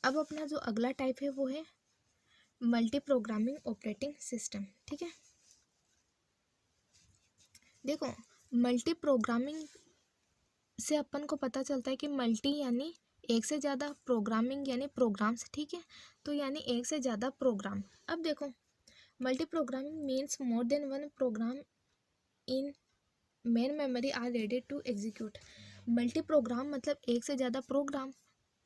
अब अपना जो अगला टाइप है वो है मल्टी प्रोग्रामिंग ऑपरेटिंग सिस्टम। ठीक है, देखो मल्टी प्रोग्रामिंग से अपन को पता चलता है कि मल्टी यानी एक से ज़्यादा, प्रोग्रामिंग यानी प्रोग्राम्स। ठीक है, तो यानी एक से ज़्यादा प्रोग्राम। अब देखो multi programming means more than one program in main memory are ready to execute. Multi program मतलब एक से ज़्यादा प्रोग्राम।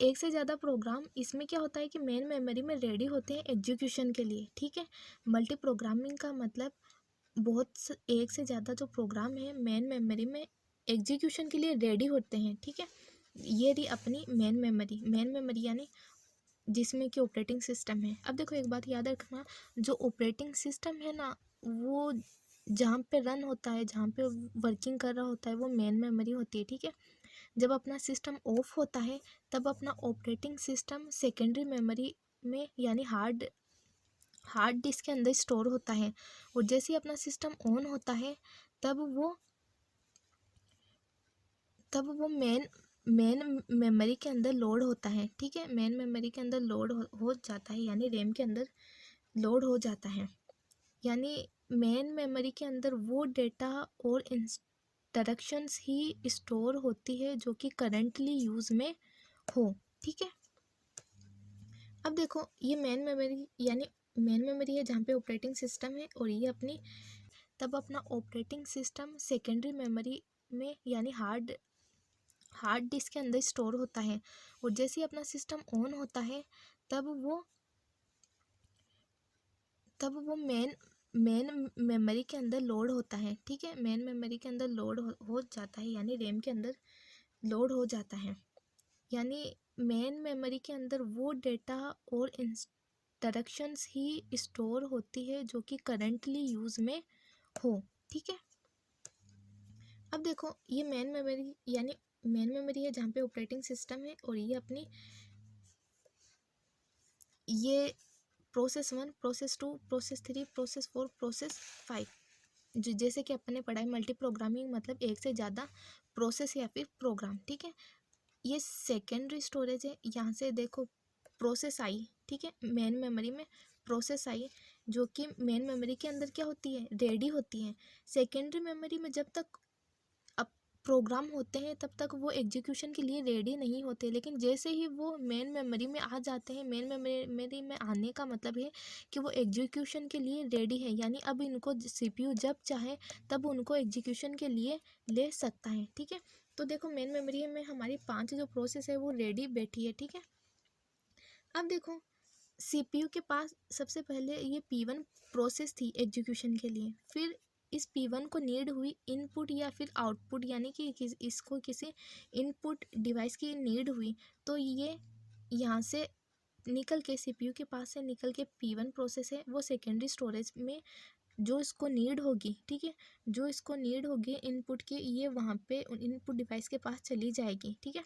एक से ज़्यादा प्रोग्राम इसमें क्या होता है कि मेन मेमोरी में रेडी होते हैं एग्जीक्यूशन के लिए। ठीक है, मल्टी प्रोग्रामिंग का मतलब एक से ज़्यादा जो प्रोग्राम है मेन मेमोरी में एग्जीक्यूशन के लिए रेडी होते हैं। ठीक है, ये रही अपनी मेन मेमोरी। मेन मेमोरी यानी जिसमें कि ऑपरेटिंग सिस्टम है। अब देखो एक बात याद रखना, जो ऑपरेटिंग सिस्टम है ना, वो जहाँ पे रन होता है, जहाँ पे वर्किंग कर रहा होता है, वो मेन मेमोरी होती है। ठीक है, जब अपना सिस्टम ऑफ होता है तब अपना ऑपरेटिंग सिस्टम सेकेंडरी मेमोरी में यानी हार्ड डिस्क के अंदर स्टोर होता है। और जैसे ही अपना सिस्टम ऑन होता है तब वो मेन मेमोरी के अंदर लोड होता है। ठीक है, मेन मेमोरी के अंदर लोड हो जाता है, यानी रैम के अंदर लोड हो जाता है। यानी मेन मेमोरी के अंदर वो डेटा और इंस्ट्रक्शंस ही स्टोर होती है जो कि करंटली यूज़ में हो। ठीक है, अब देखो ये मेन मेमोरी है जहाँ पे ऑपरेटिंग सिस्टम है, और ये तब अपना ऑपरेटिंग सिस्टम सेकेंडरी मेमोरी में यानी हार्ड डिस्क के अंदर स्टोर होता है। और जैसे ही अपना सिस्टम ऑन होता है तब वो मेन मेमोरी के अंदर लोड होता है। ठीक है, मेन मेमोरी के अंदर लोड हो जाता है, यानी रैम के अंदर लोड हो जाता है। यानी मेन मेमोरी के अंदर वो डेटा और इंस्ट्रक्शंस ही स्टोर होती है जो कि करंटली यूज़ में हो। ठीक है, अब देखो ये मेन मेमोरी है जहाँ पे ऑपरेटिंग सिस्टम है, और ये process 1, process 2, process 3, process 4, process 5। जो जैसे कि अपन ने पढ़ा है मल्टी प्रोग्रामिंग मतलब एक से ज़्यादा प्रोसेस या फिर प्रोग्राम। ठीक है, ये सेकेंडरी स्टोरेज है। यहाँ से देखो प्रोसेस आई, ठीक है, मेन मेमोरी में प्रोसेस आई जो कि मेन मेमोरी के अंदर क्या होती है, रेडी होती है। सेकेंडरी मेमोरी में जब तक अब प्रोग्राम होते हैं तब तक वो एग्जीक्यूशन के लिए रेडी नहीं होते, लेकिन जैसे ही वो मेन मेमोरी में आ जाते हैं, मेन मेमोरी में आने का मतलब है कि वो एग्जीक्यूशन के लिए रेडी है। यानी अब इनको सीपीयू जब चाहे तब उनको एग्जीक्यूशन के लिए ले सकता है। ठीक है, तो देखो मेन मेमोरी में हमारी 5 जो प्रोसेस है वो रेडी बैठी है। ठीक है, अब देखो सीपीयू के पास सबसे पहले ये P1 प्रोसेस थी एग्जीक्यूशन के लिए। फिर इस P1 को नीड हुई इनपुट या फिर आउटपुट, यानी कि इसको किसी इनपुट डिवाइस की नीड हुई, तो ये यहाँ से निकल के सीपीयू के पास से निकल के P1 प्रोसेस है वो सेकेंडरी स्टोरेज में जो इसको नीड होगी, ठीक है, जो इसको नीड होगी इनपुट की, ये वहाँ पे इनपुट डिवाइस के पास चली जाएगी। ठीक है,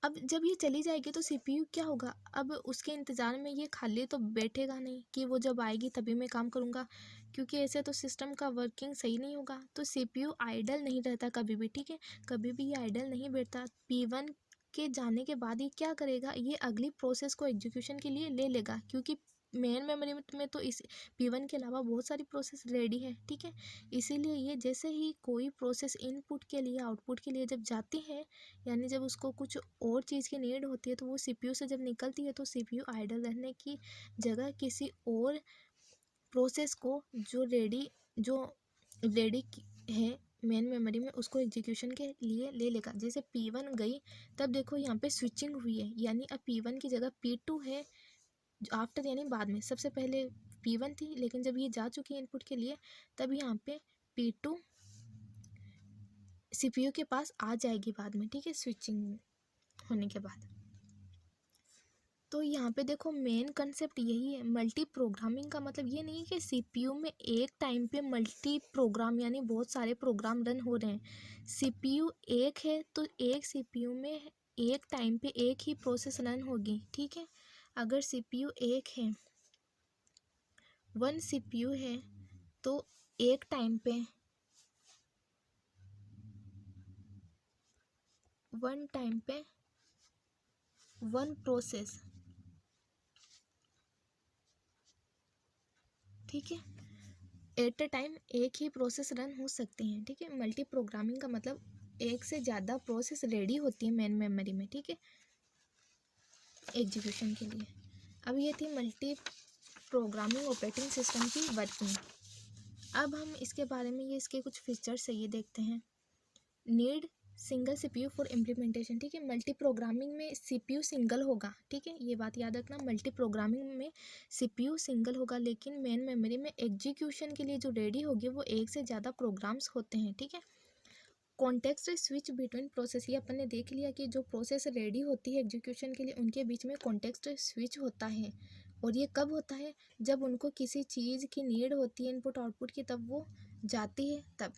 अब जब ये चली जाएगी तो सीपीयू क्या होगा, अब उसके इंतज़ार में ये खाली तो बैठेगा नहीं कि वो जब आएगी तभी मैं काम करूँगा, क्योंकि ऐसे तो सिस्टम का वर्किंग सही नहीं होगा। तो सीपीयू आइडल नहीं रहता कभी भी। ठीक है, कभी भी ये आइडल नहीं बैठता। P1 के जाने के बाद ये क्या करेगा, ये अगली प्रोसेस को एग्जीक्यूशन के लिए ले लेगा, क्योंकि मेन मेमोरी में तो इस P1 के अलावा बहुत सारी प्रोसेस रेडी है। ठीक है, इसीलिए ये जैसे ही कोई प्रोसेस इनपुट के लिए आउटपुट के लिए जब जाती है, यानी जब उसको कुछ और चीज़ की नीड होती है, तो वो सीपीयू से जब निकलती है तो सीपीयू आइडल रहने की जगह किसी और प्रोसेस को जो रेडी है मेन मेमोरी में, उसको एग्जीक्यूशन के लिए ले लेगा। जैसे P1 गई तब देखो यहाँ पे स्विचिंग हुई है, यानी अब P1 की जगह P2 है। आफ्टर यानी बाद में, सबसे पहले P1 थी, लेकिन जब ये जा चुकी है इनपुट के लिए तब यहाँ पे P2 सीपीयू के पास आ जाएगी बाद में। ठीक है, स्विचिंग होने के बाद। तो यहाँ पे देखो मेन कंसेप्ट यही है। मल्टी प्रोग्रामिंग का मतलब ये नहीं है कि सीपीयू में एक टाइम पे मल्टी प्रोग्राम यानी बहुत सारे प्रोग्राम रन हो रहे हैं। सीपीयू एक है तो एक सीपीयू में एक टाइम पे एक ही प्रोसेस रन होगी। ठीक है, अगर सीपीयू एक है, 1 सीपीयू है, तो एक टाइम पे 1 टाइम पे वन प्रोसेस, ठीक है, एट अ टाइम एक ही प्रोसेस रन हो सकते हैं, ठीक है। मल्टी प्रोग्रामिंग का मतलब एक से ज़्यादा प्रोसेस रेडी होती है मेन मेमोरी में, ठीक है, एग्जीक्यूशन के लिए। अब ये थी मल्टी प्रोग्रामिंग ऑपरेटिंग सिस्टम की वर्किंग। अब हम इसके बारे में, ये इसके कुछ फीचर्स है ये देखते हैं। Need single CPU for implementation, ठीक है। मल्टी प्रोग्रामिंग में सीपीयू सिंगल होगा, ठीक है, ये बात याद रखना। मल्टी प्रोग्रामिंग में सीपीयू सिंगल होगा, लेकिन मेन मेमोरी में एग्जीक्यूशन के लिए जो रेडी होगी वो एक से ज़्यादा प्रोग्राम्स होते हैं, ठीक है। कॉन्टेक्स्ट स्विच बिटवीन प्रोसेस, ये अपन ने देख लिया कि जो प्रोसेस रेडी होती है एग्जीक्यूशन के लिए उनके बीच में कॉन्टेक्स्ट स्विच होता है। और ये कब होता है? जब उनको किसी चीज़ की नीड होती है इनपुट आउटपुट की, तब वो जाती है तब।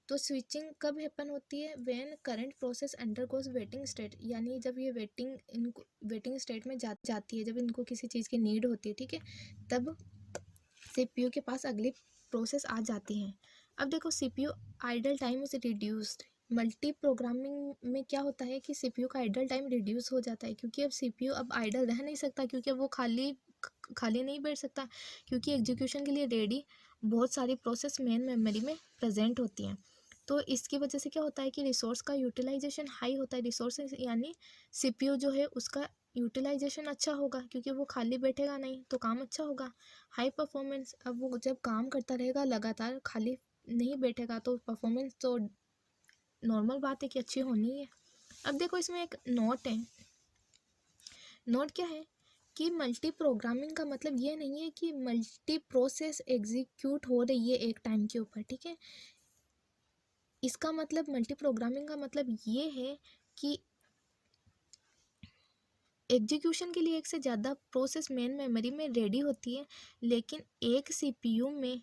तो स्विचिंग कब हैपन होती है? When current process undergoes waiting state, यानी जब ये वेटिंग स्टेट में जाती है, जब इनको किसी चीज़ की नीड होती है, ठीक है, तब सीपीयू के पास अगली प्रोसेस आ जाती है। अब देखो, CPU idle time is reduced. Multi programming में क्या होता है कि सीपीयू का आइडल टाइम रिड्यूस हो जाता है, क्योंकि अब सीपीयू अब आइडल रह नहीं सकता, क्योंकि अब वो खाली नहीं बैठ सकता, क्योंकि एग्जीक्यूशन के लिए रेडी बहुत सारी प्रोसेस मेन मेमोरी में प्रेजेंट होती हैं। तो इसकी वजह से क्या होता है कि रिसोर्स का यूटिलाइजेशन हाई होता है। रिसोर्स यानी सीपीयू जो है उसका यूटिलाइजेशन अच्छा होगा, क्योंकि वो खाली बैठेगा नहीं तो काम अच्छा होगा। हाई परफॉर्मेंस, अब वो जब काम करता रहेगा लगातार, खाली नहीं बैठेगा, तो परफॉर्मेंस तो नॉर्मल बात है कि अच्छी होनी है। अब देखो, इसमें एक नोट है। नोट क्या है कि मल्टी प्रोग्रामिंग का मतलब ये नहीं है कि मल्टी प्रोसेस एग्जीक्यूट हो रही है एक टाइम के ऊपर, ठीक है। इसका मतलब, मल्टी प्रोग्रामिंग का मतलब ये है कि एग्जीक्यूशन के लिए एक से ज़्यादा प्रोसेस मेन मेमोरी में रेडी होती है, लेकिन एक सीपीयू में,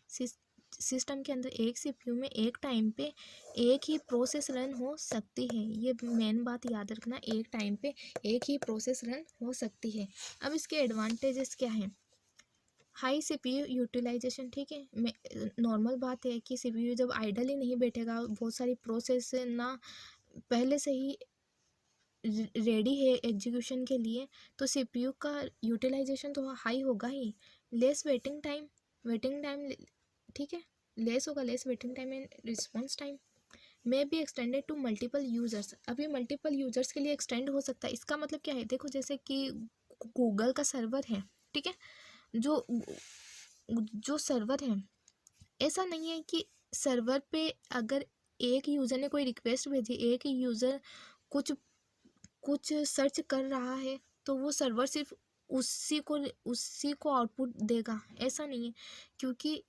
सिस्टम के अंदर एक सीपीयू में एक टाइम पे एक ही प्रोसेस रन हो सकती है। ये मेन बात याद रखना, एक टाइम पे एक ही प्रोसेस रन हो सकती है। अब इसके एडवांटेजेस क्या हैं? हाई सीपीयू यूटिलाइजेशन, ठीक है, नॉर्मल बात है कि सीपीयू जब आइडल ही नहीं बैठेगा, बहुत सारी प्रोसेस ना पहले से ही रेडी है एग्जीक्यूशन के लिए, तो सीपीयू का यूटिलाइजेशन तो हाई होगा ही। लेस वेटिंग टाइम, ठीक है, लेस होगा, less waiting time and response time may be extended to multiple users. अभी मल्टीपल यूजर्स के लिए एक्सटेंड हो सकता है। इसका मतलब क्या है? देखो, जैसे कि गूगल का सर्वर है, ठीक है, जो जो सर्वर है, ऐसा नहीं है कि सर्वर पे अगर एक यूज़र ने कोई रिक्वेस्ट भेजी, एक ही यूज़र कुछ कुछ सर्च कर रहा है, तो वो सर्वर सिर्फ उसी को आउटपुट देगा, ऐसा नहीं है। क्योंकि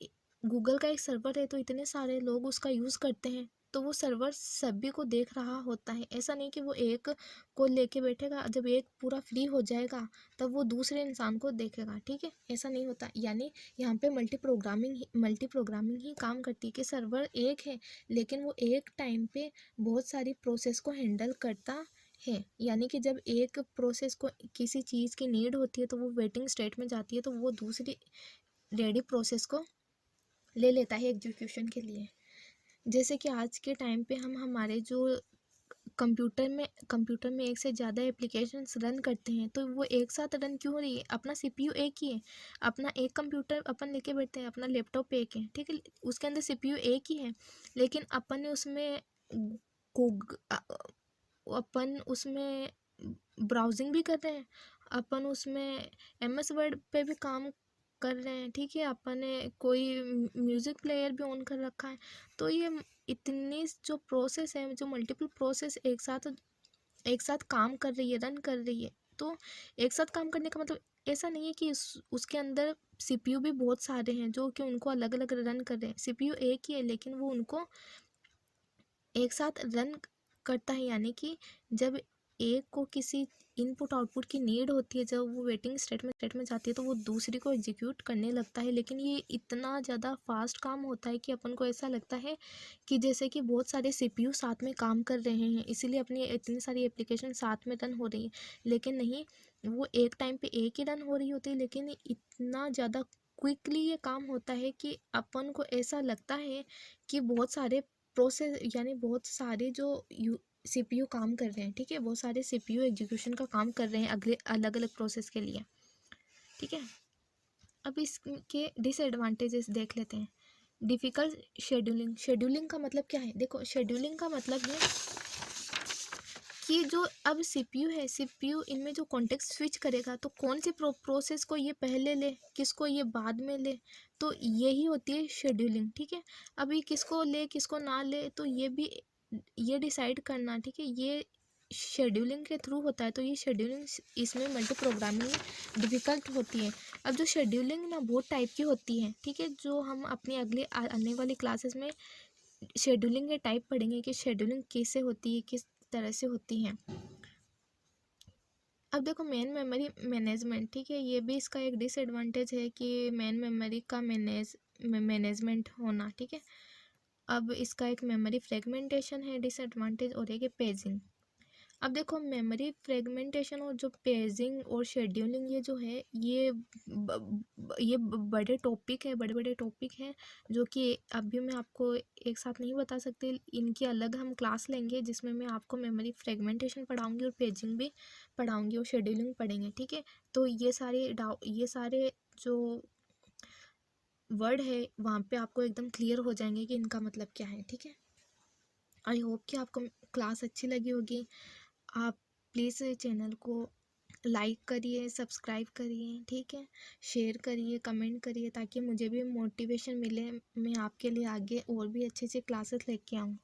गूगल का एक सर्वर है, तो इतने सारे लोग उसका यूज़ करते हैं, तो वो सर्वर सभी को देख रहा होता है। ऐसा नहीं कि वो एक को लेके बैठेगा, जब एक पूरा फ्री हो जाएगा तब वो दूसरे इंसान को देखेगा, ठीक है, ऐसा नहीं होता। यानी यहाँ पे मल्टी प्रोग्रामिंग ही काम करती है कि सर्वर एक है, लेकिन वो एक टाइम पे बहुत सारी प्रोसेस को हैंडल करता है। यानी कि जब एक प्रोसेस को किसी चीज़ की नीड होती है, तो वो वेटिंग स्टेट में जाती है, तो वो दूसरी रेडी प्रोसेस को ले लेता है एग्जीक्यूशन के लिए। जैसे कि आज के टाइम पे हम हमारे जो कंप्यूटर में एक से ज़्यादा एप्लीकेशंस रन करते हैं, तो वो एक साथ रन क्यों हो रही है? अपना सीपीयू एक ही है, अपना एक कंप्यूटर अपन लेके बैठते हैं, अपना लैपटॉप एक है, ठीक है, उसके अंदर सीपीयू एक ही है, लेकिन अपन उसमें ब्राउजिंग भी कर रहे हैं, अपन उसमें एमएस वर्ड पे भी काम कर रहे हैं, ठीक है, अपन ने कोई म्यूज़िक प्लेयर भी ऑन कर रखा है। तो ये इतनी जो प्रोसेस है, जो मल्टीपल प्रोसेस एक साथ काम कर रही है, रन कर रही है। तो एक साथ काम करने का मतलब ऐसा नहीं है कि उसके अंदर सीपीयू भी बहुत सारे हैं जो कि उनको अलग अलग रन कर रहे हैं। सीपीयू एक ही है, लेकिन वो उनको एक साथ रन करता है। यानी कि जब एक को किसी इनपुट आउटपुट की नीड होती है, जब वो वेटिंग स्टेट में जाती है, तो वो दूसरी को एग्जीक्यूट करने लगता है। लेकिन ये इतना ज़्यादा फास्ट काम होता है कि अपन को ऐसा लगता है कि जैसे कि बहुत सारे सीपीयू साथ में काम कर रहे हैं, इसीलिए अपनी इतनी सारी एप्लीकेशन साथ में रन हो रही है। लेकिन नहीं, वो एक टाइम पे एक ही रन हो रही होती है, लेकिन इतना ज़्यादा क्विकली ये काम होता है कि अपन को ऐसा लगता है कि बहुत सारे प्रोसेस, यानी बहुत सारे जो सीपीयू काम कर रहे हैं, ठीक है, बहुत सारे सीपीयू एग्जीक्यूशन का काम कर रहे हैं अगले अलग अलग प्रोसेस के लिए, ठीक है। अब इसके डिसएडवांटेजेस देख लेते हैं। डिफ़िकल्ट शेड्यूलिंग, शेड्यूलिंग का मतलब क्या है, देखो शेड्यूलिंग का मतलब है कि जो अब सीपीयू है, सीपीयू इनमें जो कॉन्टेक्स्ट स्विच करेगा तो कौन सी प्रोसेस को ये पहले ले, किसको ये बाद में ले, तो यही होती है शेड्यूलिंग, ठीक है। अभी किसको ले किसको ना ले तो ये भी ये डिसाइड करना, ठीक है, ये शेड्यूलिंग के थ्रू होता है। तो ये शेड्यूलिंग इसमें मल्टी प्रोग्रामिंग डिफ़िकल्ट होती है। अब जो शेड्यूलिंग ना बहुत टाइप की होती है, ठीक है, जो हम अपनी अगली आने वाली क्लासेस में शेड्यूलिंग के टाइप पढ़ेंगे कि शेड्यूलिंग कैसे होती है, किस तरह से होती है। अब देखो मेन मेमोरी मैनेजमेंट, ठीक है, ये भी इसका एक डिसएडवांटेज है कि मेन मेमोरी का मैनेजमेंट होना, ठीक है। अब इसका एक मेमोरी फ्रेगमेंटेशन है डिसएडवांटेज, और एक है पेजिंग। अब देखो मेमोरी फ्रेगमेंटेशन और जो पेजिंग और शेड्यूलिंग ये जो है ये बड़े टॉपिक है, बड़े बड़े टॉपिक हैं जो कि अभी मैं आपको एक साथ नहीं बता सकती। इनकी अलग हम क्लास लेंगे जिसमें मैं आपको मेमोरी फ्रेगमेंटेशन पढ़ाऊंगी और पेजिंग भी पढ़ाऊंगी और शेड्यूलिंग पढ़ेंगे, ठीक है। तो ये सारे जो वर्ड है वहाँ पे आपको एकदम क्लियर हो जाएंगे कि इनका मतलब क्या है, ठीक है। आई होप कि आपको क्लास अच्छी लगी होगी। आप प्लीज़ चैनल को लाइक करिए, सब्सक्राइब करिए, ठीक है, शेयर करिए, कमेंट करिए, ताकि मुझे भी मोटिवेशन मिले, मैं आपके लिए आगे और भी अच्छी अच्छी क्लासेस लेके आऊँ।